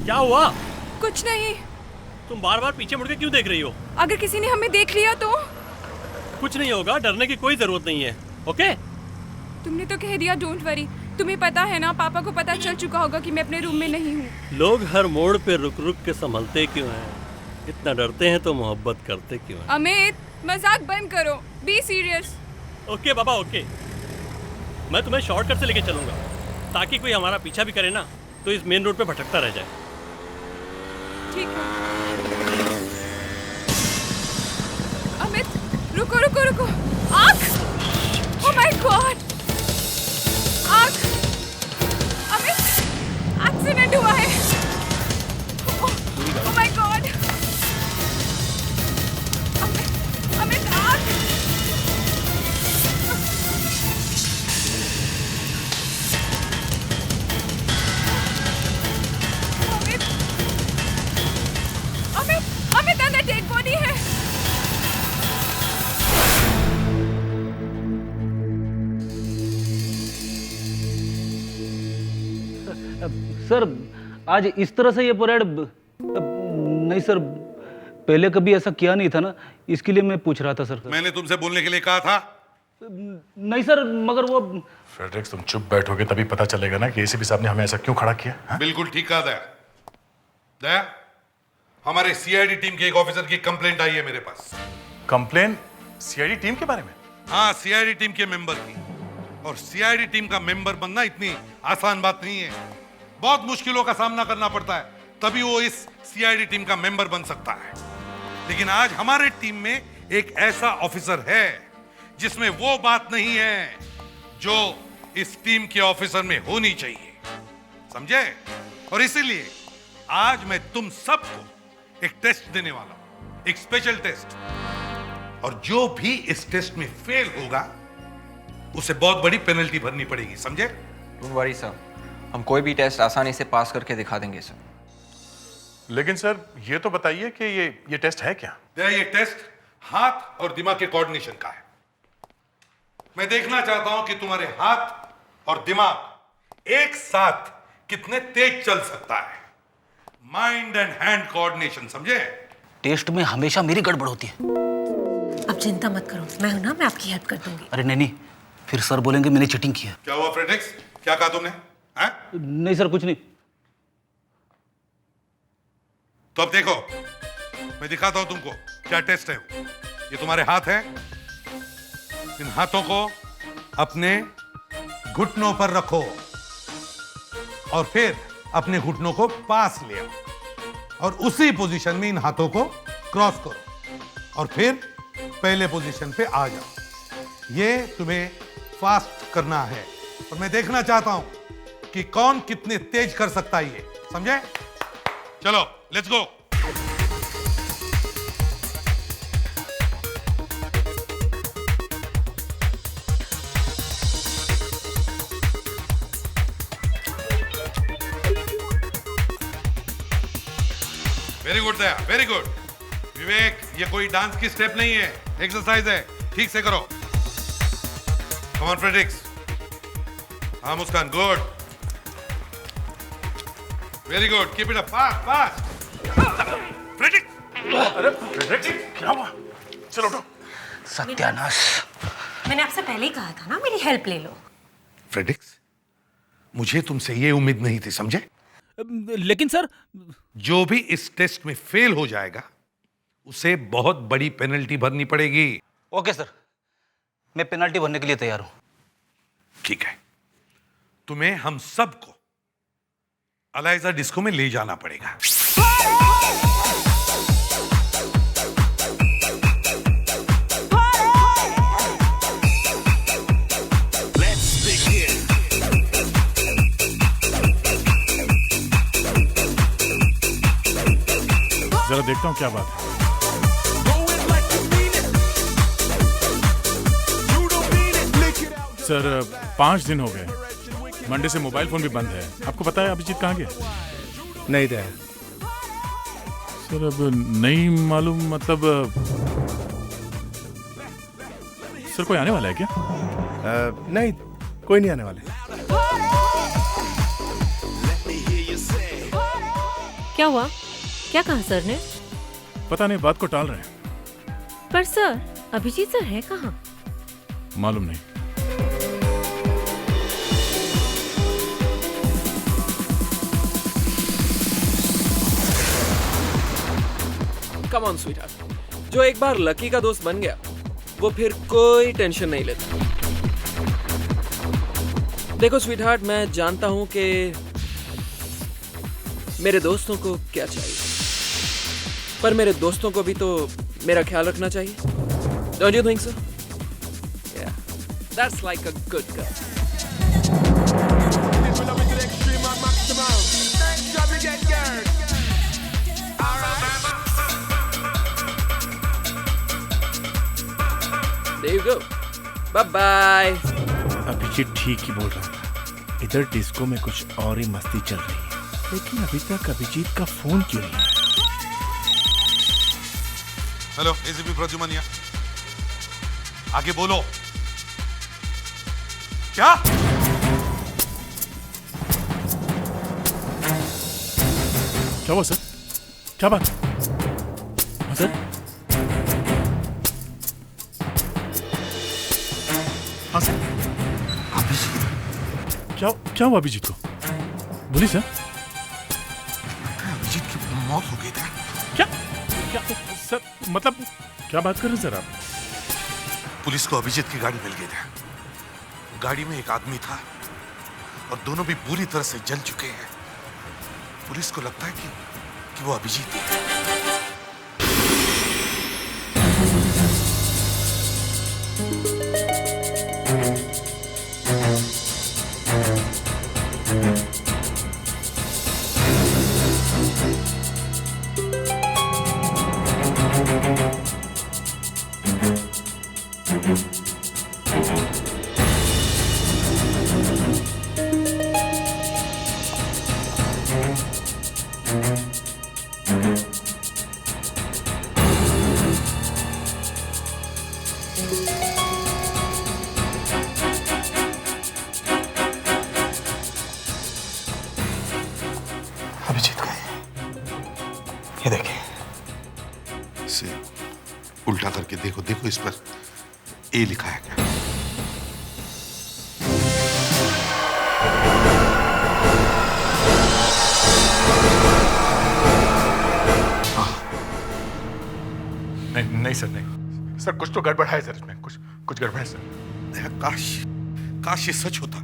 क्या हुआ? कुछ नहीं। तुम बार बार पीछे मुड़ के क्यों देख रही हो? अगर किसी ने हमें देख लिया तो? कुछ नहीं होगा, डरने की कोई जरूरत नहीं है। ओके? तुमने तो कह दिया डोंट वरी। तुम्हें पता है ना, पापा को पता चल चुका होगा कि मैं अपने रूम में नहीं हूँ। लोग हर मोड़ पे रुक रुक के संभलते क्यों हैं? इतना डरते हैं तो मोहब्बत करते क्यों हैं? अमित, मजाक बंद करो, be serious. Okay Baba, okay. मैं तुम्हें शॉर्टकट से लेके चलूंगा ताकि कोई हमारा पीछा भी करे ना तो इस मेन रोड पे भटकता रह जाए। ठीक है। अमित, रुको रुको रुको। आँख! Oh my God! आँख! अमित, एक्सीडेंट हुआ है। Oh my God! अमित, आँख! अमित, अंदर डेड बॉडी है। सर, आज इस तरह से ये परेड नहीं सर, पहले कभी ऐसा किया नहीं था ना, इसके लिए मैं पूछ रहा था सर। मैंने तुमसे बोलने के लिए कहा था। नहीं सर, मगर वो फ्रेडरिक्स, तुम चुप बैठोगे तभी पता चलेगा ना कि एसीपी साहब ने हमें ऐसा क्यों खड़ा किया है? बिल्कुल ठीक कहा दया। दया, हमारे सीआईडी टीम के एक ऑफिसर की कंप्लेंट आई है मेरे पास। कंप्लेन सीआईडी टीम के बारे में? हाँ, सीआईडी टीम के मेंबर की। और सीआईडी टीम का मेंबर बनना इतनी आसान बात नहीं है। बहुत मुश्किलों का सामना करना पड़ता है, तभी वो इस सीआईडी टीम का मेंबर बन सकता है। लेकिन आज हमारे टीम में एक ऐसा ऑफिसर है जिसमें वो बात नहीं है जो इस टीम के ऑफिसर में होनी चाहिए, समझे? और इसीलिए आज मैं तुम सबको एक टेस्ट देने वाला हूं, एक स्पेशल टेस्ट। और जो भी इस टेस्ट में फेल होगा उसे बहुत बड़ी पेनल्टी भरनी पड़ेगी, समझे? डोंट वरी सर, हम कोई भी टेस्ट आसानी से पास करके दिखा देंगे सर। लेकिन सर, ये तो बताइए कि ये टेस्ट है क्या? ये टेस्ट हाथ और दिमाग के कोऑर्डिनेशन का है। मैं देखना चाहता हूं कि तुम्हारे हाथ और दिमाग एक साथ कितने तेज चल सकता है। माइंड एंड हैंड कोऑर्डिनेशन, समझे? टेस्ट में हमेशा मेरी गड़बड़ होती है। अब चिंता मत करो, मैं हूं ना, मैं आपकी हेल्प कर दूंगी। अरे नहीं, फिर सर बोलेंगे मैंने चीटिंग किया। क्या हुआ फ्रेडरिक्स? क्या कहा तुमने? नहीं सर, कुछ नहीं। तो अब देखो, मैं दिखाता हूं तुमको क्या टेस्ट है। ये तुम्हारे हाथ हैं, इन हाथों को अपने घुटनों पर रखो और फिर अपने घुटनों को पास ले आओ और उसी पोजीशन में इन हाथों को क्रॉस करो और फिर पहले पोजीशन पे आ जाओ। ये तुम्हें फास्ट करना है और मैं देखना चाहता हूं कि कौन कितने तेज कर सकता है ये, समझे? चलो, let's go. Very good Daya, very good. Vivek, ये कोई डांस की स्टेप नहीं है, एक्सरसाइज है, ठीक से करो। Come on Fredericks. हाँ Muskan, good, very good, keep it up, fast fast. Fredericks! अरे फ्रेडरिक्स, क्या हुआ? चलो उठो। सत्यानाश! मैंने आपसे पहले ही कहा था ना, मेरी हेल्प ले लो। फ्रेडरिक्स, मुझे तुमसे ये उम्मीद नहीं थी, समझे? लेकिन सर, जो भी इस टेस्ट में फेल हो जाएगा उसे बहुत बड़ी पेनल्टी भरनी पड़ेगी। ओके सर, मैं पेनल्टी भरने के लिए तैयार हूं। ठीक है, तुम्हें हम सबको अलाइजा डिस्को में ले जाना पड़ेगा। जरा देखता हूँ क्या बात है। सर, 5 दिन हो गए, मंडे से मोबाइल फोन भी बंद है। आपको पता है अभिजीत कहाँ गया? नहीं दया। सर अब नहीं मालूम, मतलब सर कोई आने वाला है क्या? नहीं, कोई नहीं आने वाले। क्या हुआ? क्या कहा सर ने? पता नहीं, बात को टाल रहे हैं। पर सर, अभिजीत सर है कहाँ? मालूम नहीं। कम ऑन स्वीटहार्ट, जो एक बार लकी का दोस्त बन गया वो फिर कोई टेंशन नहीं लेता। देखो स्वीटहार्ट, मैं जानता हूं कि मेरे दोस्तों को क्या चाहिए, पर मेरे दोस्तों को भी तो मेरा ख्याल रखना चाहिए। Don't you think so? Yeah, that's like a good girl. There you go. Bye bye. Abhijit ठीक ही बोल रहा था। इधर डिस्को में कुछ और ही मस्ती चल रही है, लेकिन अभी तक अभिजीत का फोन क्यों नहीं आया? हेलो, एसीपी प्रद्युमन, आगे बोलो। क्या? क्या हुआ सर? क्या बात? सर? हाँ सर। क्या हुआ अभिजीत को? बोलिए सर। अभिजीत की मौत हो गई था। क्या सर, मतलब क्या बात कर रहे हैं सर आप? पुलिस को अभिजीत की गाड़ी मिल गई थी। गाड़ी में एक आदमी था और दोनों भी बुरी तरह से जल चुके हैं। पुलिस को लगता है कि वो अभिजीत है। अभिजीत का ये देखिए। इसे उल्टा करके देखो, देखो इस पर ए लिखा है क्या? नहीं सर, नहीं सर, कुछ तो गड़बड़ है सर इसमें, कुछ गड़बड़ है सर। काश ये सच होता,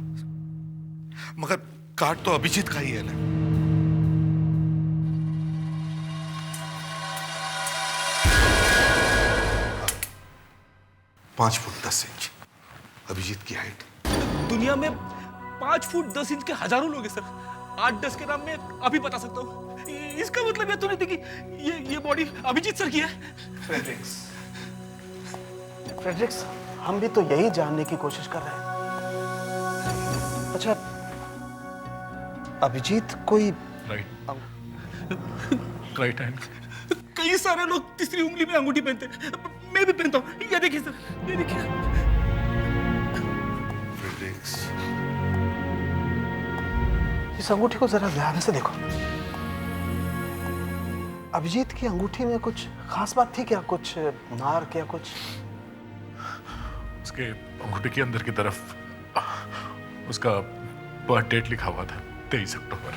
मगर कार्ड तो अभिजीत का ही है ना। पांच फुट 10 इंच अभिजीत की हाइट। दुनिया में 5 फुट 10 इंच के हजारों लोग हैं सर। 8-10 के नाम में अभी बता सकता हूँ। इसका मतलब ये तो नहीं थी कि ये बॉडी अभिजीत सर की है। फ्रेडरिक्स, हम भी तो यही जानने की कोशिश कर रहे हैं। अच्छा, अभिजीत कोई राइट हैंड। कई सारे लोग तीसरी उंगली में अंगूठी पहनते हैं, मैं भी पहनता हूँ। ये देखिए सर, ये देखिए। फ्रेडरिक्स, इस अंगूठी को जरा ध्यान से देखो। अभिजीत की अंगूठी में कुछ खास बात थी क्या? कुछ मार्क या कुछ? उसके अंगूठी के अंदर की तरफ उसका बर्थ डेट लिखा हुआ था, 23 अक्टूबर।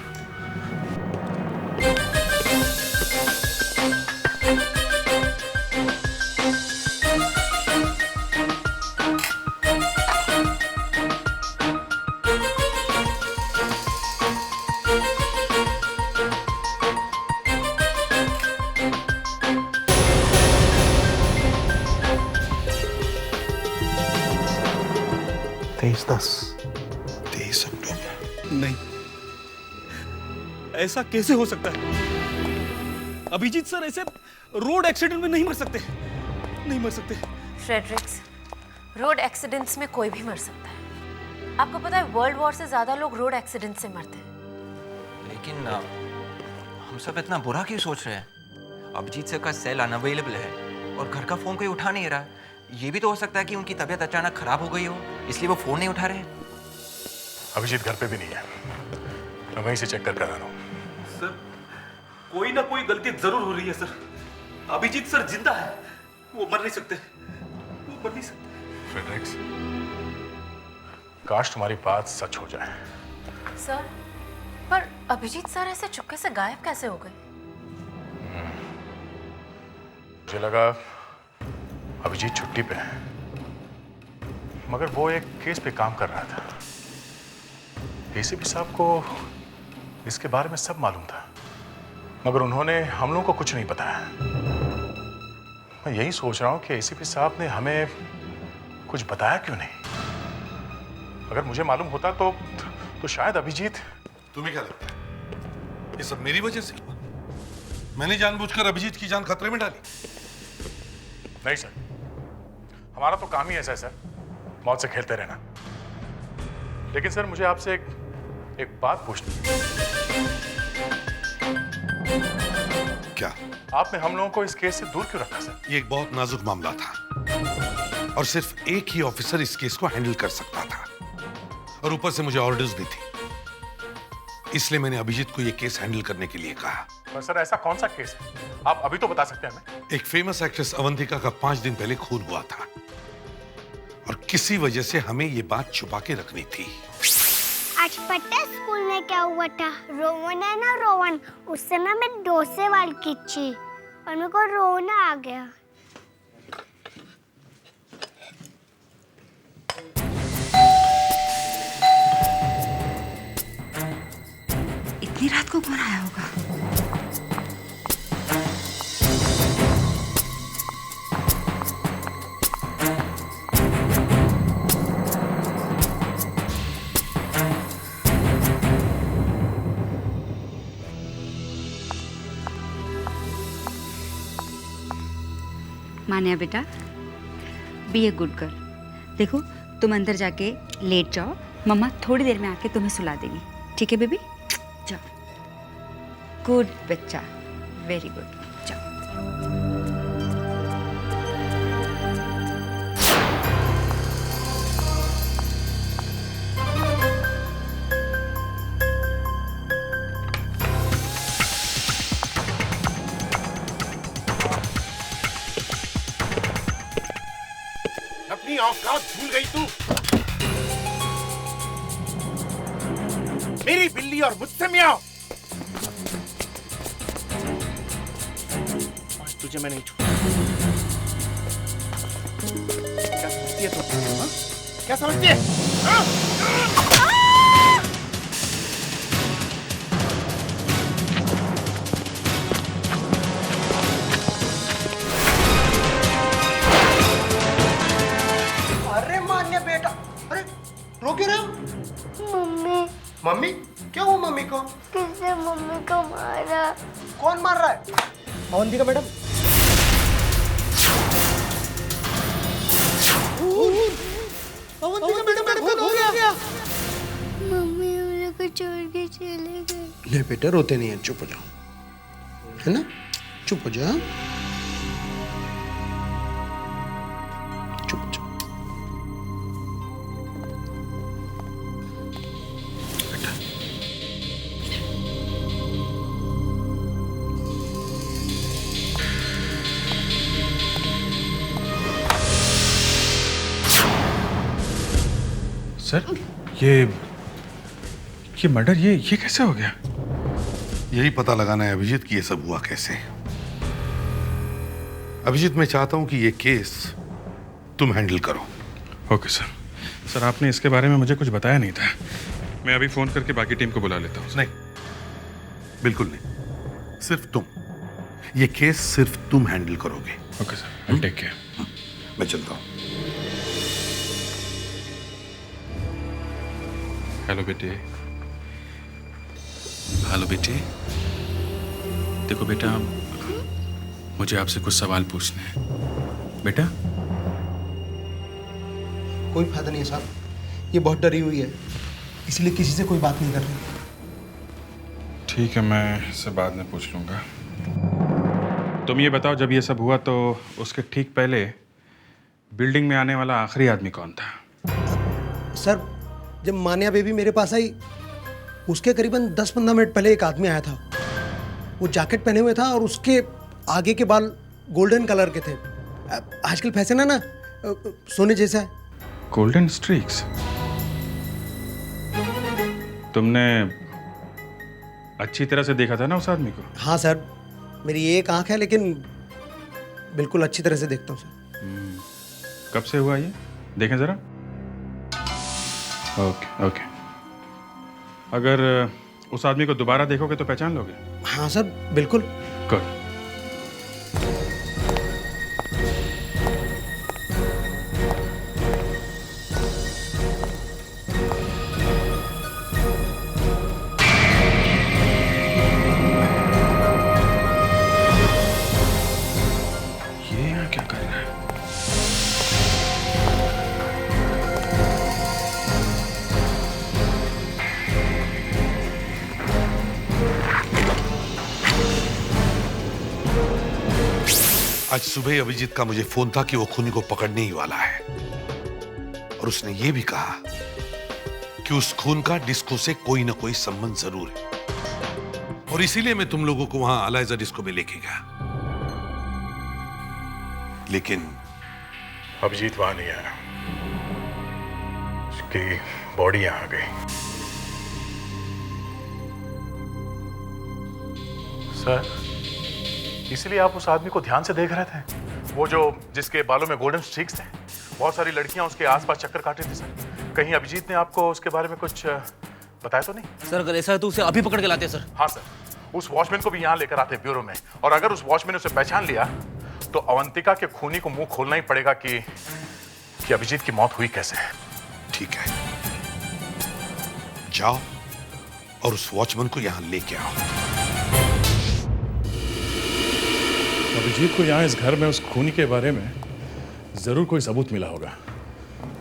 नहीं, ऐसा कैसे हो सकता है? अभिजीत सर ऐसे रोड एक्सीडेंट में नहीं मर सकते, नहीं मर सकते। फ्रेडरिक्स, रोड एक्सीडेंट्स में कोई भी मर सकता है। आपको पता है वर्ल्ड वॉर से ज्यादा लोग रोड एक्सीडेंट से मरते हैं। लेकिन हम सब इतना बुरा क्यों सोच रहे हैं? अभिजीत सर का सेल अनअवेलेबल है और घर का फोन कोई उठा नहीं रहा। ये भी तो हो सकता है कि उनकी तबीयत अचानक खराब हो गई हो, इसलिए वो फोन नहीं उठा रहे। अभिजीत घर पे भी नहीं है, मैं वहीं से चेक कर रहा हूँ। सर, कोई ना कोई गलती जरूर हो रही है सर। अभिजीत सर जिंदा है, वो मर नहीं सकते, वो मर नहीं सकते। फ्रेडरिक्स, काश तुम्हारी बात सच हो जाए। सर, पर अभिजीत सर ऐसे चुपके से गायब कैसे हो गए? मुझे लगा अभिजीत छुट्टी पे है, मगर वो एक केस पे काम कर रहा था। एसीपी साहब को इसके बारे में सब मालूम था, मगर उन्होंने हम लोगों को कुछ नहीं बताया। मैं यही सोच रहा हूं कि एसीपी साहब ने हमें कुछ बताया क्यों नहीं। अगर मुझे मालूम होता तो शायद अभिजीत। तुम्हें क्या लगता है ये सब मेरी वजह से हुआ? मैंने जानबूझकर अभिजीत की जान खतरे में डाली? नहीं सर, हमारा तो काम ही ऐसा है सर, मौत से खेलते रहना। लेकिन सर मुझे आपसे एक बात पूछनी है। क्या? आपने हम लोगों को इस केस से दूर क्यों रखा सर? ये एक बहुत नाजुक मामला था और सिर्फ एक ही ऑफिसर इस केस को हैंडल कर सकता था, और ऊपर से मुझे ऑर्डर्स भी थी। इसलिए मैंने अभिजीत को ये केस हैंडल करने के लिए कहा। पर सर ऐसा कौन सा केस है, आप अभी तो बता सकते हैं हमें। एक फेमस एक्ट्रेस अवंतिका का 5 दिन पहले खून हुआ था, और किसी वजह से हमें ये बात छुपा के रखनी थी। आज पता है स्कूल में क्या हुआ था? रोहन है ना, रोहन, उससे ना मैं डोसे वाल खींची और मेरे को रोना आ गया। इतनी रात को कौन आया होगा? मान्या बेटा, बी ए गुड गर्ल। देखो तुम अंदर जाके लेट जाओ, मम्मा थोड़ी देर में आके तुम्हें सुला देगी, ठीक है बेबी? जाओ, गुड बच्चा, वेरी गुड, जाओ। अपनी औकात भूल गई तू? मेरी बिल्ली और मुझसे मियाओ। आज तुझे मैं नहीं छोड़ूंगा। क्या समझती है तू? हाँ? क्या समझती है? हाँ? अरे मान्य बेटा, अरे रो क्यों रहे हो? मम्मी। मम्मी? क्या हुआ मम्मी को? किसने मम्मी को मारा? कौन मार रहा है? अवंतिका मैडम? अवंतिका मैडम का हो गया। मम्मी हम लोग को छोड़ के चले गए। ले बेटा, रोते नहीं है, चुप हो जाओ, है ना? चुप हो जाओ, चुप हो जाओ। सर ये मर्डर ये कैसे हो गया? यही पता लगाना है अभिजीत कि ये सब हुआ कैसे। अभिजीत, मैं चाहता हूं कि ये केस तुम हैंडल करो। Okay sir. सर आपने इसके बारे में मुझे कुछ बताया नहीं था, मैं अभी फोन करके बाकी टीम को बुला लेता हूँ। नहीं, बिल्कुल नहीं, सिर्फ तुम। ये केस सिर्फ तुम हैंडल करोगे। Okay sir, I take care. मैं चलता हूँ। हेलो बेटे। हेलो बेटे। देखो बेटा, मुझे आपसे कुछ सवाल पूछने हैं। बेटा कोई फायदा नहीं है साहब, ये बहुत डरी हुई है, इसलिए किसी से कोई बात नहीं कर रही। ठीक है, मैं इससे बाद में पूछ लूंगा। तुम ये बताओ, जब ये सब हुआ तो उसके ठीक पहले बिल्डिंग में आने वाला आखिरी आदमी कौन था? सर, जब मान्या बेबी मेरे पास आई, उसके करीबन 10-15 मिनट पहले एक आदमी आया था। वो जैकेट पहने हुए था और उसके आगे के बाल गोल्डन कलर के थे। आजकल फैशन है ना, सोने जैसा है। Golden streaks. तुमने अच्छी तरह से देखा था ना उस आदमी को? हाँ सर, मेरी एक आंख है लेकिन बिल्कुल अच्छी तरह से देखता हूँ सर। कब से हुआ ये? देखें जरा। Okay okay. अगर उस आदमी को दोबारा देखोगे तो पहचान लोगे? हाँ सर, बिल्कुल। गुड। आज सुबह अभिजीत का मुझे फोन था कि वो खूनी को पकड़ने ही वाला है, और उसने ये भी कहा कि उस खून का डिस्को से कोई ना कोई संबंध जरूर है, और इसीलिए मैं तुम लोगों को वहां अलाइजा डिस्को में लेके गया। लेकिन अभिजीत वहां नहीं आया, उसकी बॉडी यहां आ गई। सर, इसलिए आप उस आदमी को ध्यान से देख रहे थे? वो जो जिसके बालों में गोल्डन स्ट्रीक्स थे, बहुत सारी लड़कियां उसके आसपास चक्कर काट रही थी सर। कहीं अभिजीत ने आपको उसके बारे में कुछ बताया तो नहीं? सर अगर ऐसा है तो उसे अभी पकड़ के लाते सर। हाँ सर, उस वॉचमैन को भी यहाँ लेकर आते ब्यूरो में, और अगर उस वॉचमैन ने उसे पहचान लिया तो अवंतिका के खूनी को मुंह खोलना ही पड़ेगा कि अभिजीत की मौत हुई कैसे। ठीक है, जाओ और उस वॉचमैन को यहाँ लेके आओ। अभिजीत को यहाँ इस घर में उस खूनी के बारे में जरूर कोई सबूत मिला होगा,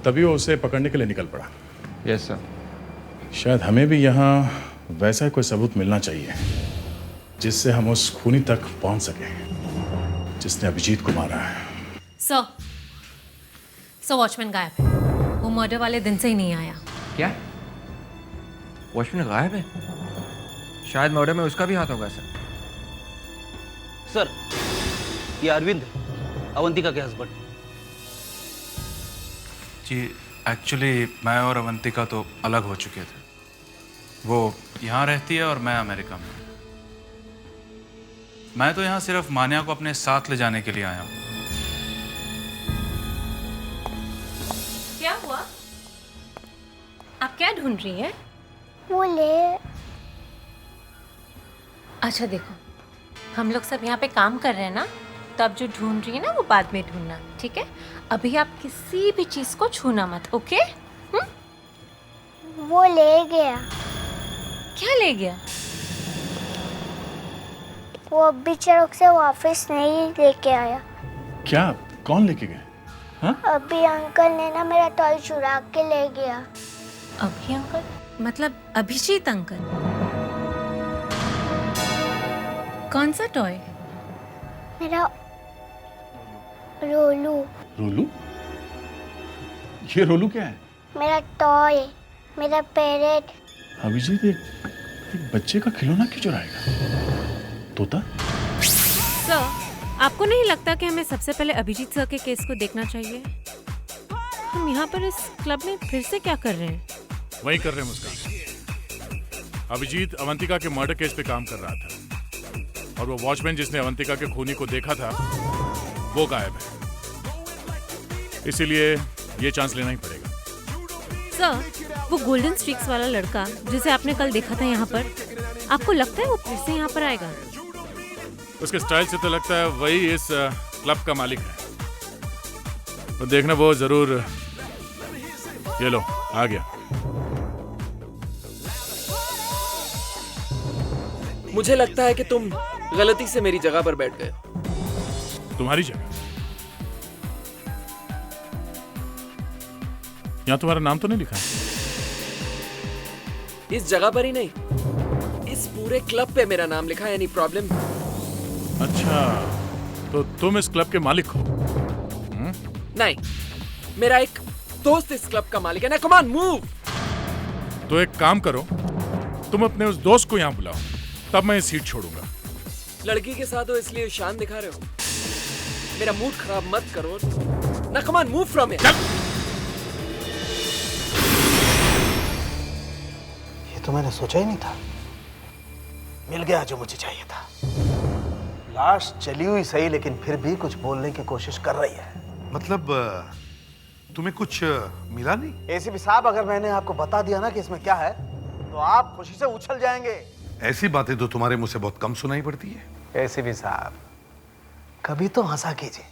तभी वो उसे पकड़ने के लिए निकल पड़ा। Yes sir. शायद हमें भी यहाँ वैसा कोई सबूत मिलना चाहिए जिससे हम उस खूनी तक पहुंच सकें जिसने अभिजीत को मारा है। सर वॉचमैन गायब है। वो मर्डर वाले दिन से ही नहीं आया। क्या? वॉचमैन गायब है? शायद मर्डर में उसका भी हाथ होगा सर। सर ये अरविंद अवंतिका के हस्बैंड। जी एक्चुअली मैं और अवंतिका तो अलग हो चुके थे। वो यहाँ रहती है और मैं अमेरिका में। मैं तो यहाँ सिर्फ मान्या को अपने साथ ले जाने के लिए आया हूँ। क्या हुआ? आप क्या ढूंढ रही हैं? वो ले। अच्छा देखो, हम लोग सब यहाँ पे काम कर रहे हैं ना, तो आप जो ढूंढ रही है ना वो बाद में ढूंढना, ठीक है? अभी आप किसी भी चीज को छूना मत, ओके? वो ले गया। क्या ले गया? वो अभी चौक से वापस नहीं लेके आया। क्या? कौन लेके गए? हाँ? अभी अंकल ने ना मेरा टॉय चुरा के ले गया। अभी अंकल? मतलब अभिजीत अंकल? कौन सा टॉय? मेरा रोलू। रोलू? ये रोलू क्या है? मेरा टॉय, मेरा पैरेट। अभिजीत एक बच्चे का खिलौना क्यों चुराएगा? तोता? सर, आपको नहीं लगता कि हमें सबसे पहले अभिजीत सर के केस को देखना चाहिए? हम यहाँ पर इस क्लब में फिर से क्या कर रहे हैं? वही कर रहे हैं मुस्कान। अभिजीत अवंतिका के मर्डर केस पे काम कर रहा था, और वो वॉचमैन जिसने अवंतिका के खूनी को देखा था वो गायब है। इसीलिए ये चांस लेना ही पड़ेगा। सर, वो गोल्डन स्ट्रीक्स वाला लड़का जिसे आपने कल देखा था यहाँ पर, आपको लगता है वो फिर से यहाँ पर आएगा? उसके स्टाइल से तो लगता है वही इस क्लब का मालिक है। तो देखना वो जरूर। ये लो, आ गया। मुझे लगता है कि तुम गलती से मेरी जगह पर बैठ गए। तुम्हारी जगह? यहाँ तुम्हारा नाम तो नहीं लिखा है? इस जगह पर ही नहीं, इस पूरे क्लब पे मेरा नाम लिखा है। Any problem? अच्छा, तो तुम इस क्लब के मालिक हो? नहीं, मेरा एक दोस्त इस क्लब का मालिक है ना। Come on, move. तो एक काम करो, तुम अपने उस दोस्त को यहाँ बुलाओ, तब मैं ये सीट छोड़ूंगा। लड़की के साथ हो इसलिए शान दिखा रहे हो? मेरा मूड खराब मत करो ना। Come on, move from here. ये तो मैंने सोचा ही नहीं था। मिल गया जो मुझे चाहिए था। लाश चली हुई सही, लेकिन फिर भी कुछ बोलने की कोशिश कर रही है। मतलब तुम्हें कुछ मिला नहीं? एसीपी साहब, अगर मैंने आपको बता दिया ना कि इसमें क्या है, तो आप खुशी से उछल जाएंगे। ऐसी बातें तो तुम्हारे मुंह से बहुत कम सुनाई पड़ती है। एसीपी साहब, कभी तो हंसा कीजिए।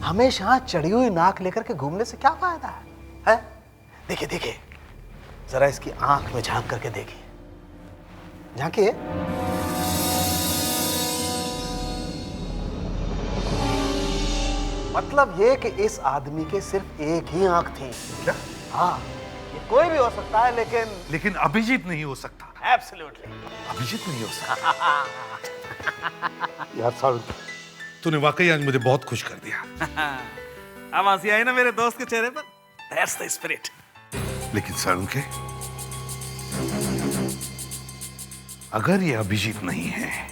हमेशा चढ़ी हुई नाक लेकर के घूमने से क्या फायदा है? देखिए देखिए, जरा इसकी आंख में झांक करके देखिए। झांकिए। मतलब ये कि इस आदमी के सिर्फ एक ही आंख थी। क्या? हाँ, ये कोई भी हो सकता है, लेकिन अभिजीत नहीं हो सकता। एब्सोल्युटली अभिजीत नहीं हो सकता। यार सारुण, तूने वाकई आज मुझे बहुत खुश कर दिया। अब हंसी आई ना मेरे दोस्त के चेहरे पर। That's the spirit. लेकिन सारुण के, अगर ये अभिजीत नहीं है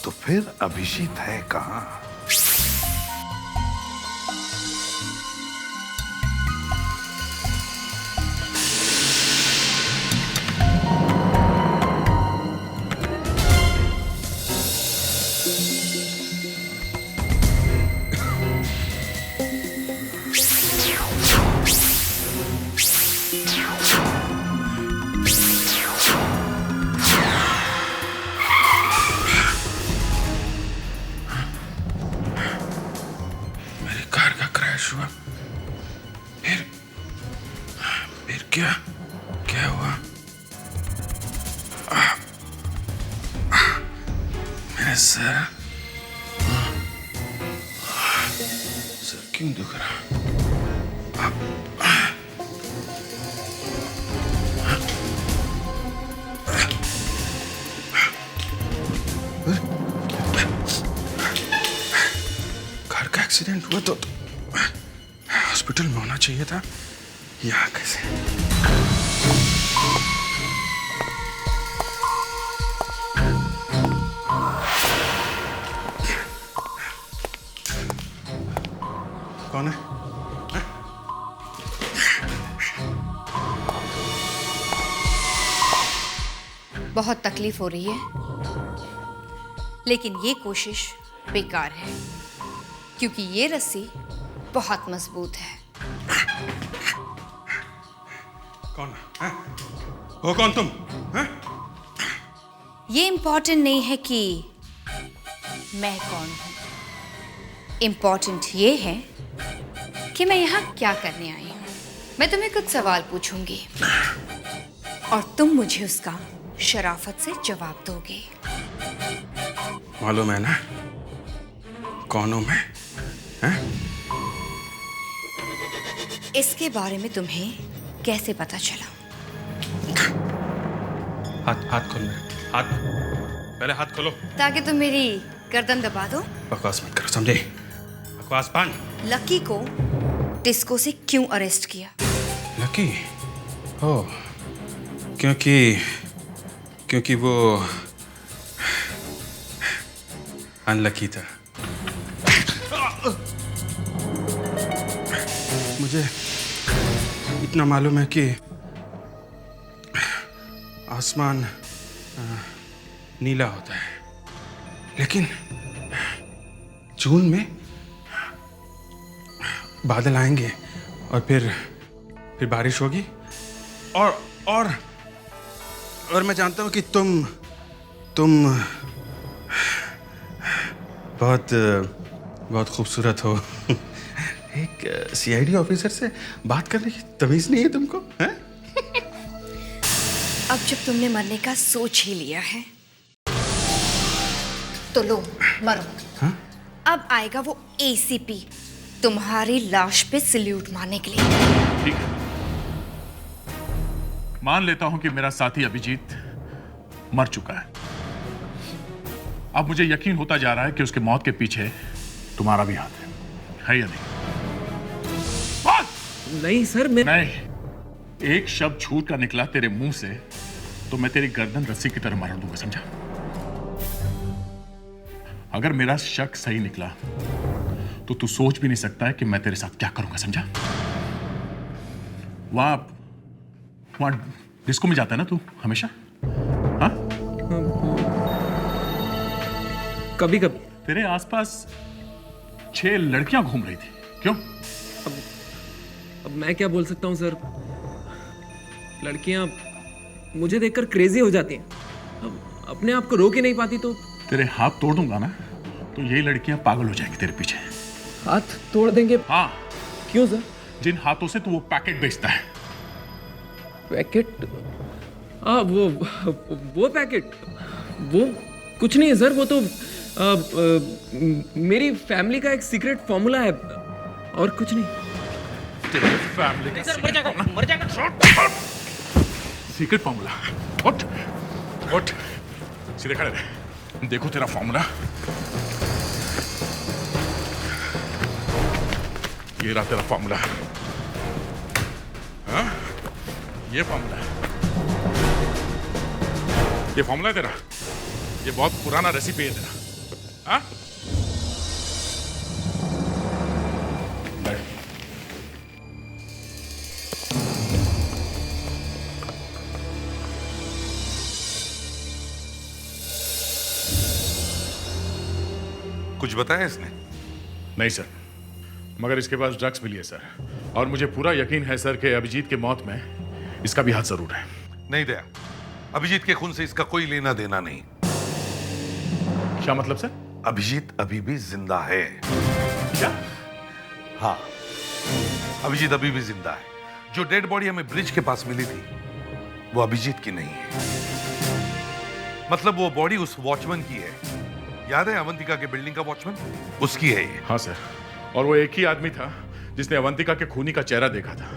तो फिर अभिजीत है कहां? क्या हुआ? मेरा सर क्यों दुख रहा? कार का एक्सीडेंट हुआ तो हॉस्पिटल में होना चाहिए था। यहाँ कैसे? कौन है? बहुत तकलीफ हो रही है, लेकिन ये कोशिश बेकार है, क्योंकि ये रस्सी बहुत मजबूत है। कौन है? वो कौन तुम? है? ये इम्पोर्टेंट नहीं है कि मैं कौन हूं। इम्पोर्टेंट ये है कि मैं यहाँ क्या करने आई हूँ। मैं तुम्हें कुछ सवाल पूछूंगी और तुम मुझे उसका शराफत से जवाब दोगे। मालूम है ना कौन हूं मैं? हैं? इसके बारे में तुम्हें कैसे पता चला? हाथ खोलो, हाथ पहले हाथ खोलो, ताकि तुम मेरी गर्दन दबा दो। बकवास मत करो, समझे? बकवास पान। लकी को डिस्को से क्यों अरेस्ट किया? लकी? ओ, क्योंकि वो अनलकी था। मुझे इतना मालूम है कि आसमान नीला होता है, लेकिन जून में बादल आएंगे और फिर बारिश होगी और मैं जानता हूँ कि तुम बहुत खूबसूरत हो। एक सीआईडी ऑफिसर से बात करने की तमीज नहीं है तुमको, हैं? अब जब तुमने मरने का सोच ही लिया है तो लो मरो। हाँ? अब आएगा वो एसीपी तुम्हारी लाश पे सल्यूट मारने के लिए। ठीक है, मान लेता हूं कि मेरा साथी अभिजीत मर चुका है। अब मुझे यकीन होता जा रहा है कि उसके मौत के पीछे तुम्हारा भी हाथ है या नहीं? नहीं सर, मैं नहीं, एक शब्द झूठ का निकला तेरे मुंह से तो मैं तेरी गर्दन रस्सी की तरह मार दूंगा, समझा? अगर मेरा शक सही निकला तो तू सोच भी नहीं सकता है कि मैं तेरे साथ क्या करूंगा, समझा? वहां डिस्को में जाता है ना तू हमेशा? हाँ? कभी कभी। तेरे आसपास 6 लड़कियां घूम रही थी, क्यों? अब मैं क्या बोल सकता हूँ सर? लड़कियां मुझे देखकर क्रेजी हो जाती हैं। अब अपने आप को रोक ही नहीं पाती तो। तेरे हाथ तोड़ दूंगा ना तो यही लड़कियां पागल हो जाएंगी तेरे पीछे। हाथ तोड़ देंगे? हाँ। क्यों सर? जिन हाथों से तू वो पैकेट बेचता है। पैकेट? हाँ, वो पैकेट, वो कुछ नहीं है सर, वो तो मेरी फैमिली का एक सीक्रेट फॉर्मूला है और कुछ नहीं। तेरी फैमिली का मर जाएगा। Secret formula? उठ सीधे खड़े रहे, देखो तेरा फॉर्मूला। ये रहा तेरा फॉर्मूला। हाँ? ये फॉर्मूला, ये फॉर्मूला है तेरा। ये बहुत पुराना रेसिपी है तेरा। हाँ? कुछ बताया इसने? नहीं सर, मगर इसके पास ड्रग्स मिली है सर, और मुझे पूरा यकीन है सर कि अभिजीत के मौत में इसका भी हाथ जरूर है। नहीं दया, अभिजीत के खून से इसका कोई लेना देना नहीं। क्या मतलब सर? अभिजीत अभी भी जिंदा है। क्या? हाँ, अभिजीत अभी भी जिंदा है। जो डेड बॉडी हमें ब्रिज के पास मिली थी वो अभिजीत की नहीं है। मतलब वो बॉडी उस वॉचमैन की है। याद है अवंतिका के बिल्डिंग का वॉचमैन? उसकी है ये। हाँ सर, और वो एक ही आदमी था जिसने अवंतिका के खूनी का चेहरा देखा था,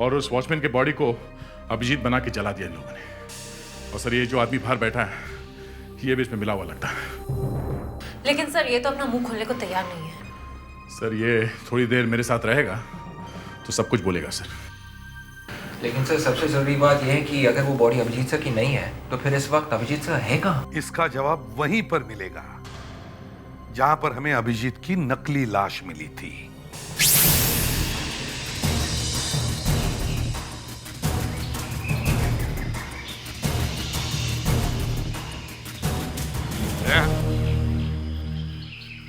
और उस वॉचमैन के बॉडी को अभिजीत बना के जला दिया इन लोगों ने। और सर ये जो आदमी बाहर बैठा है ये भी इसमें मिला हुआ लगता है। लेकिन सर ये तो अपना मुंह खोलने को तैयार नहीं है। सर ये थोड़ी देर मेरे साथ रहेगा तो सब कुछ बोलेगा सर। लेकिन सर सबसे जरूरी बात यह है कि अगर वो बॉडी अभिजीत सर की नहीं है तो फिर इस वक्त अभिजीत सर है कहाँ? इसका जवाब वहीं पर मिलेगा जहां पर हमें अभिजीत की नकली लाश मिली थी।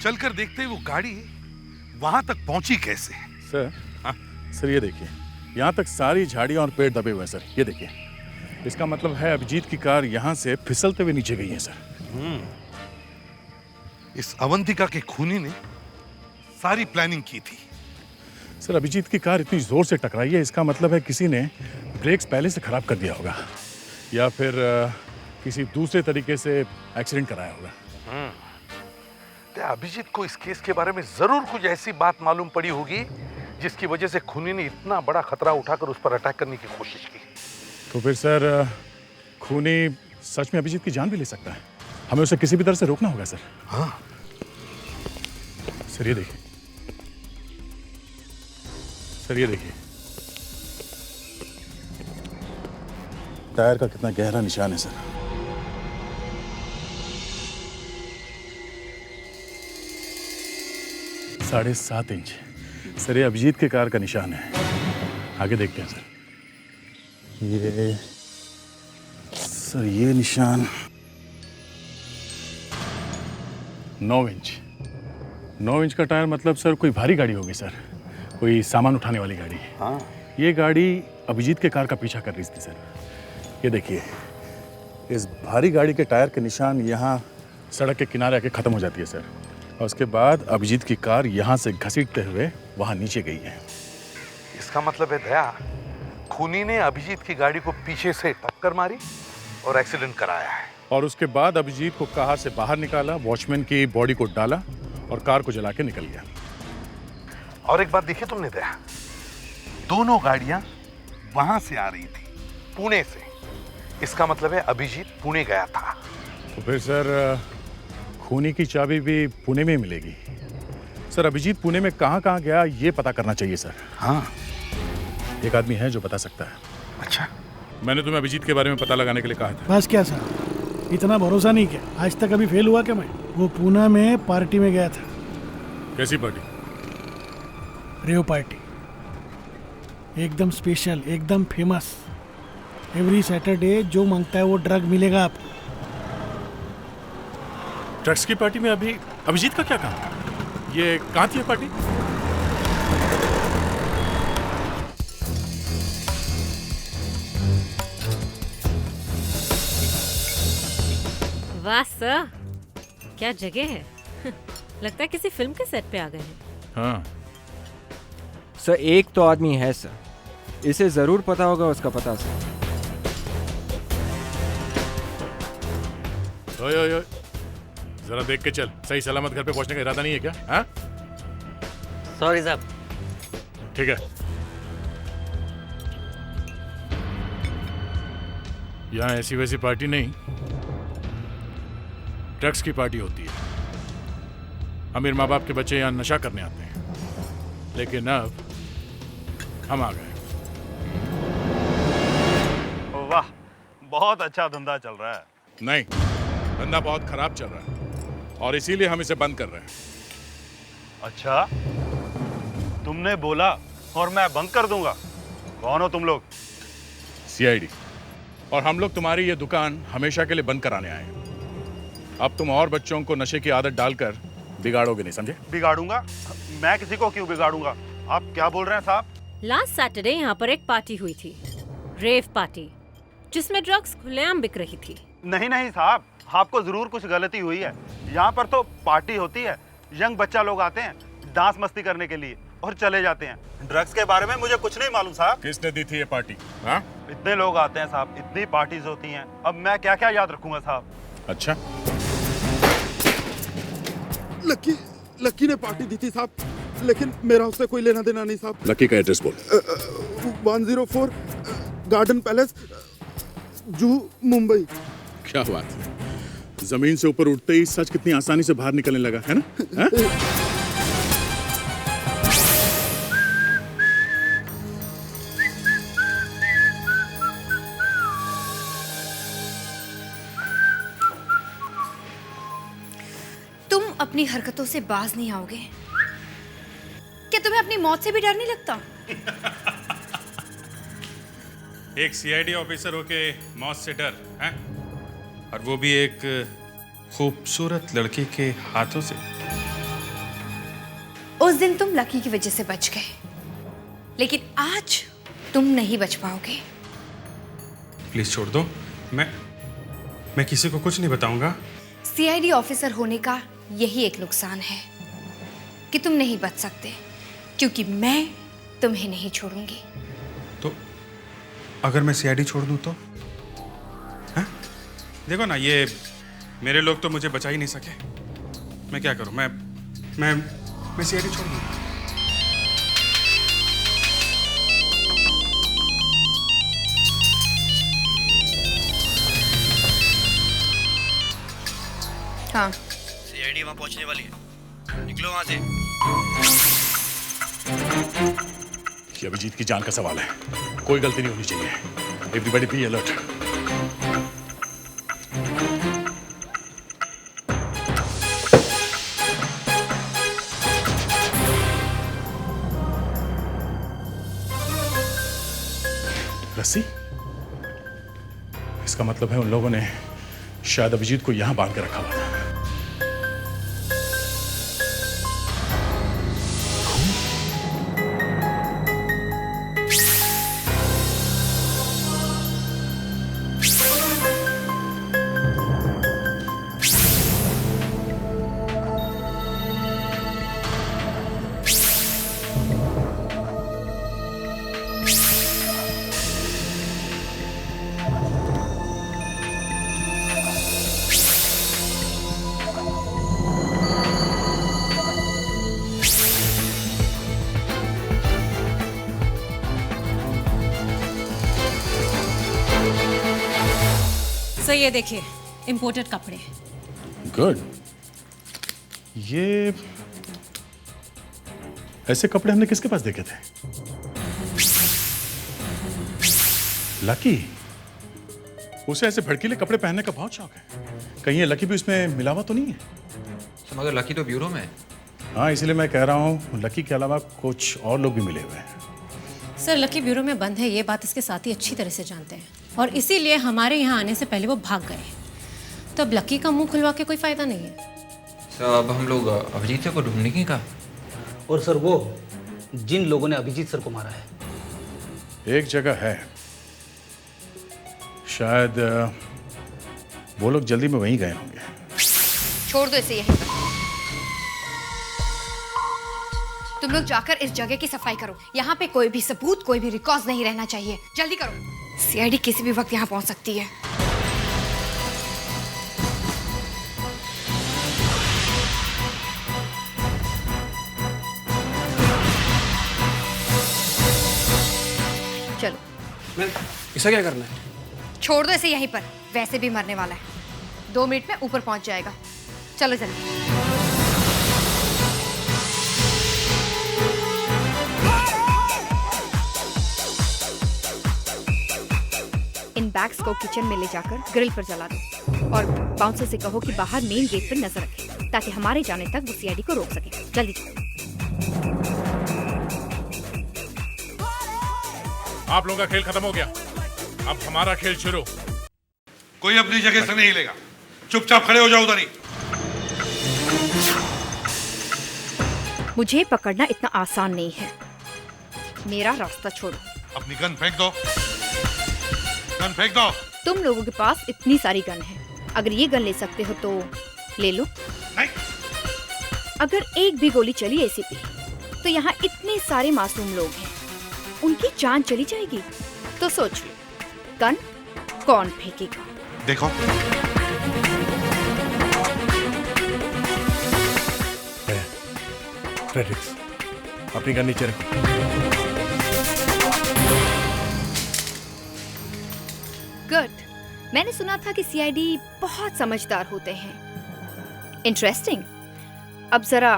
चलकर देखते ही वो गाड़ी वहां तक पहुंची कैसे? सर सर ये देखिए, यहाँ तक सारी झाड़ियाँ और पेड़ दबे हुए हैं सर। ये देखिए, इसका मतलब है अभिजीत की कार यहाँ से फिसलते हुए नीचे गई है सर। इस अवंतिका के खूनी ने सारी प्लानिंग की थी। सर अभिजीत की कार इतनी जोर से टकराई है, इसका मतलब है किसी ने ब्रेक्स पहले से खराब कर दिया होगा, या फिर किसी दूसरे तरीके से एक्सीडेंट कराया होगा। अभिजीत को इस केस के बारे में जरूर कुछ ऐसी बात मालूम पड़ी होगी जिसकी वजह से खूनी ने इतना बड़ा खतरा उठाकर उस पर अटैक करने की कोशिश की। तो फिर सर खूनी सच में अभिजीत की जान भी ले सकता है। हमें उसे किसी भी तरह से रोकना होगा सर। हाँ सर ये देखिए, सर ये देखिए, टायर का कितना गहरा निशान है सर। साढ़े 7 इंच सर, ये अभिजीत के कार का निशान है। आगे देखते हैं सर। ये सर ये निशान 9 इंच। 9 इंच का टायर मतलब सर कोई भारी गाड़ी होगी सर, कोई सामान उठाने वाली गाड़ी। हाँ। ये गाड़ी अभिजीत के कार का पीछा कर रही थी सर। ये देखिए, इस भारी गाड़ी के टायर के निशान यहाँ सड़क के किनारे आके खत्म हो जाती है सर, और उसके बाद अभिजीत की कार यहाँ से घसीटते हुए वहाँ नीचे गई है। इसका मतलब है दया, खूनी ने अभिजीत की गाड़ी को पीछे से टक्कर मारी और एक्सीडेंट कराया है। और उसके बाद अभिजीत को कार से बाहर निकाला, वॉचमैन की बॉडी को डाला और कार को जला के निकल गया। और एक बात देखी तुमने दया, दोनों गाड़ियां वहां से आ रही थी, पुणे से। इसका मतलब है अभिजीत पुणे गया था। तो फिर सर खूनी की चाबी भी पुणे में मिलेगी सर। अभिजीत पुणे में कहाँ कहाँ गया ये पता करना चाहिए सर। हाँ, एक आदमी है जो बता सकता है। अच्छा, मैंने तुम्हें अभिजीत के बारे में पता लगाने के लिए कहा था। बस क्या साहब, इतना भरोसा नहीं किया। आज तक अभी फेल हुआ क्या मैं? वो पूना में पार्टी में गया था। कैसी पार्टी? रेव पार्टी, एकदम स्पेशल, एकदम फेमस। एवरी सैटरडे जो मांगता है वो ड्रग मिलेगा आपको। ड्रग्स की पार्टी में अभी अभिजीत का क्या काम? ये कहाँ थी ये पार्टी? वाह सर, क्या जगह है। लगता है किसी फिल्म के सेट पे आ गए हैं। हाँ सर, एक तो आदमी है सर, इसे जरूर पता होगा उसका पता सर। ओए ओए ओए, जरा देख के चल, सही सलामत घर पे पहुंचने का इरादा नहीं है क्या? हाँ? सॉरी साहब। ठीक है, यहाँ ऐसी वैसी पार्टी नहीं, ड्रग्स की पार्टी होती है। अमीर माँ बाप के बच्चे यहाँ नशा करने आते हैं, लेकिन अब हम आ गए। वाह, बहुत अच्छा धंधा चल रहा है। नहीं, धंधा बहुत खराब चल रहा है और इसीलिए हम इसे बंद कर रहे हैं। अच्छा, तुमने बोला और मैं बंद कर दूंगा। कौन हो तुम लोग? सीआईडी। और हम लोग तुम्हारी ये दुकान हमेशा के लिए बंद कराने आए हैं। अब तुम और बच्चों को नशे की आदत डालकर बिगाड़ोगे नहीं, समझे? बिगाड़ूंगा? मैं किसी को क्यों बिगाड़ूंगा? आप क्या बोल रहे हैं साहब? लास्ट सैटरडे यहाँ पर एक पार्टी हुई थी, रेव पार्टी, जिसमें ड्रग्स खुलेआम बिक रही थी। नहीं नहीं साहब, आपको जरूर कुछ गलती हुई है। यहाँ पर तो पार्टी होती है, यंग बच्चा लोग आते हैं डांस मस्ती करने के लिए और चले जाते हैं। ड्रग्स के बारे में मुझे कुछ नहीं मालूम साहब। किसने दी थी ये पार्टी? हाँ? इतने लोग आते हैं साहब, इतनी पार्टीज होती हैं, अब मैं क्या क्या याद रखूंगा साहब। अच्छा, लक्की ने पार्टी दी थी साहब, लेकिन मेरा उससे कोई लेना देना नहीं साहब। लक्की का एड्रेस बोल। 104 गार्डन पैलेस, जूहू, मुंबई। क्या बात है, जमीन से ऊपर उठते ही सच कितनी आसानी से बाहर निकलने लगा है ना? हाँ? 'तुम अपनी हरकतों से बाज नहीं आओगे। क्या तुम्हें अपनी मौत से भी डर नहीं लगता? एक सीआईडी ऑफिसर होके मौत से डर है, और वो भी एक खूबसूरत लड़की के हाथों से। उस दिन तुम लकी की वजह से बच गए, लेकिन आज तुम नहीं बच पाओगे। प्लीज छोड़ दो, मैं किसी को कुछ नहीं बताऊंगा। सीआईडी ऑफिसर होने का यही एक नुकसान है कि तुम नहीं बच सकते, क्योंकि मैं तुम्हें नहीं छोड़ूंगी। तो अगर मैं सीआईडी छोड़ दूं तो? हाँ? देखो ना, ये मेरे लोग तो मुझे बचा ही नहीं सके। मैं क्या करूं? मैं सीआईडी छोड़ दूं। हाँ, सीआईडी वहां पहुंचने वाली है, निकलो वहां से। ये अभिजीत की जान का सवाल है, कोई गलती नहीं होनी चाहिए। Everybody be alert. रस्सी? इसका मतलब है उन लोगों ने शायद अभिजीत को यहां बांध के रखा हुआ था। सर ये देखिए, इंपोर्टेड कपड़े। गुड। ये ऐसे कपड़े हमने किसके पास देखे थे? लकी? उसे ऐसे भड़कीले कपड़े पहनने का बहुत शौक है। कहीं ये लकी भी उसमें मिलावा तो नहीं है? मगर लकी तो ब्यूरो में है। हाँ, इसलिए मैं कह रहा हूँ लकी के अलावा कुछ और लोग भी मिले हुए हैं। सर लकी ब्यूरो में बंद है, ये बात इसके साथी अच्छी तरह से जानते हैं और इसीलिए हमारे यहाँ आने से पहले वो भाग गए। तो अब लकी का मुंह खुलवा के कोई फायदा नहीं है। सर अब हम लोग अभिजीत सर को ढूंढने का। और सर वो जिन लोगों ने अभिजीत सर को मारा है, एक जगह है, शायद वो लोग जल्दी में वहीं गए होंगे। छोड़ दो इसे यहीं पर। तुम लोग जाकर इस जगह की सफाई करो। यहाँ पे कोई भी सबूत, कोई भी रिकॉर्ड नहीं रहना चाहिए। जल्दी करो, सीआईडी किसी भी वक्त यहाँ पहुंच सकती है। चलो। इसे क्या करना है? छोड़ दो इसे यहीं पर, वैसे भी मरने वाला है। 2 मिनट में ऊपर पहुंच जाएगा। चलो जल्दी। इन बैग्स को किचन में ले जाकर ग्रिल पर जला दो और बाउंसर से कहो कि बाहर मेन गेट पर नजर रखे ताकि हमारे जाने तक वो सीआईडी को रोक सके। जल्दी चलो। आप लोगों का खेल खत्म हो गया, अब हमारा खेल शुरू। कोई अपनी जगह से नहीं हिलेगा, चुपचाप खड़े हो जाओ उधर ही। मुझे पकड़ना इतना आसान नहीं है। मेरा रास्ता छोड़ो। अपनी गन फेंक दो, गन फेंक दो। तुम लोगों के पास इतनी सारी गन है, अगर ये गन ले सकते हो तो ले लो। नहीं। अगर एक भी गोली चली एसीपी तो यहाँ इतने सारे मासूम लोग हैं, उनकी जान चली जाएगी। तो सोच लो, गन कौन फेंकेगा? देखो फ्रेडरिक्स, अपनी गन नीचे रखो। गुड। मैंने सुना था कि सीआईडी बहुत समझदार होते हैं। इंटरेस्टिंग। अब जरा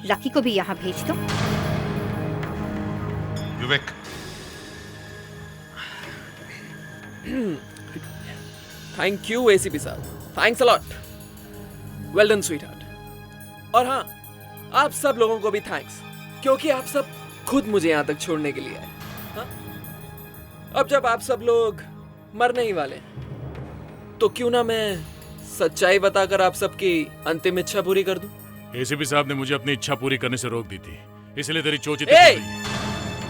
लकी को भी यहाँ भेज दो। विवेक, थैंक यू एसीपी साहब, thanks a lot. Well done sweetheart. और हाँ, आप सब लोगों को भी थैंक्स, क्योंकि आप सब खुद मुझे यहाँ तक छोड़ने के लिए आए। हाँ? अब जब आप सब लोग मरने ही वाले हैं, तो क्यों ना मैं सच्चाई बताकर आप सबकी अंतिम इच्छा पूरी कर दूं? एसीपी साहब ने मुझे अपनी इच्छा पूरी करने से रोक दी थी, इसलिए तेरी चोची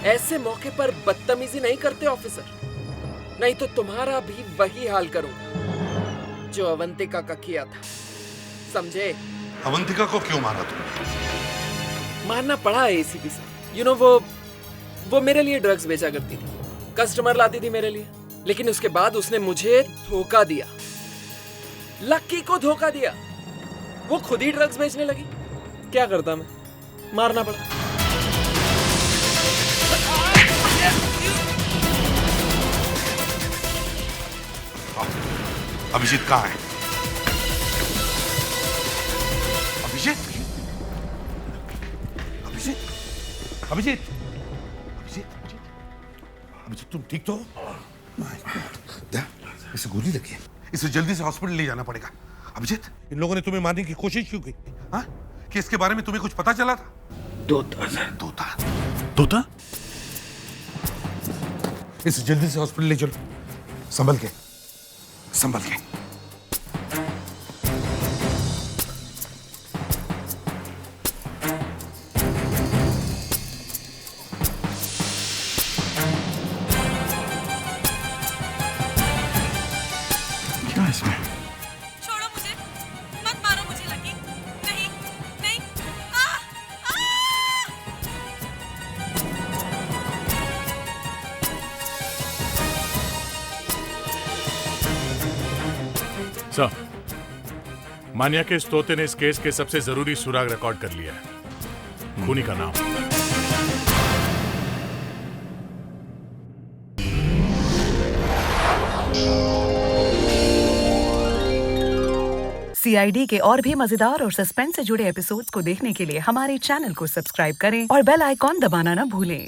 ऐसे मौके पर बदतमीजी नहीं करते ऑफिसर, नहीं तो तुम्हारा भी वही हाल करूंगा जो अवंतिका का किया था, समझे? अवंतिका को क्यों मारा तुमने? मारना पड़ा है एसीपी साहब। यू नो वो मेरे लिए ड्रग्स बेचा करती थी, कस्टमर लाती थी मेरे लिए, लेकिन उसके बाद उसने मुझे धोखा दिया, लक्की को धोखा दिया। वो खुद ही ड्रग्स बेचने लगी। क्या करता मैं? मारना पड़ा। अभिजीत कहाँ है? अभिजीत? अभिजीत? अभिजीत? अभिजीत? अभिजीत, तुम ठीक तो हो? इसे गोली लगी है, इसे जल्दी से हॉस्पिटल ले जाना पड़ेगा। अभिजीत, इन लोगों ने तुम्हें मारने की कोशिश क्यों की? हाँ? कि इसके बारे में तुम्हें कुछ पता चला था? तोता? इसे जल्दी से हॉस्पिटल ले चलो, संभल के। क्या इसमें? छोड़ो मुझे, मत मारो मुझे लकी। नहीं, नहीं। सर, मान्या के इस तोते ने इस केस के सबसे जरूरी सुराग रिकॉर्ड कर लिया है, खूनी का नाम। सीआईडी के और भी मजेदार और सस्पेंस से जुड़े एपिसोड्स को देखने के लिए हमारे चैनल को सब्सक्राइब करें और बेल आइकॉन दबाना ना भूलें।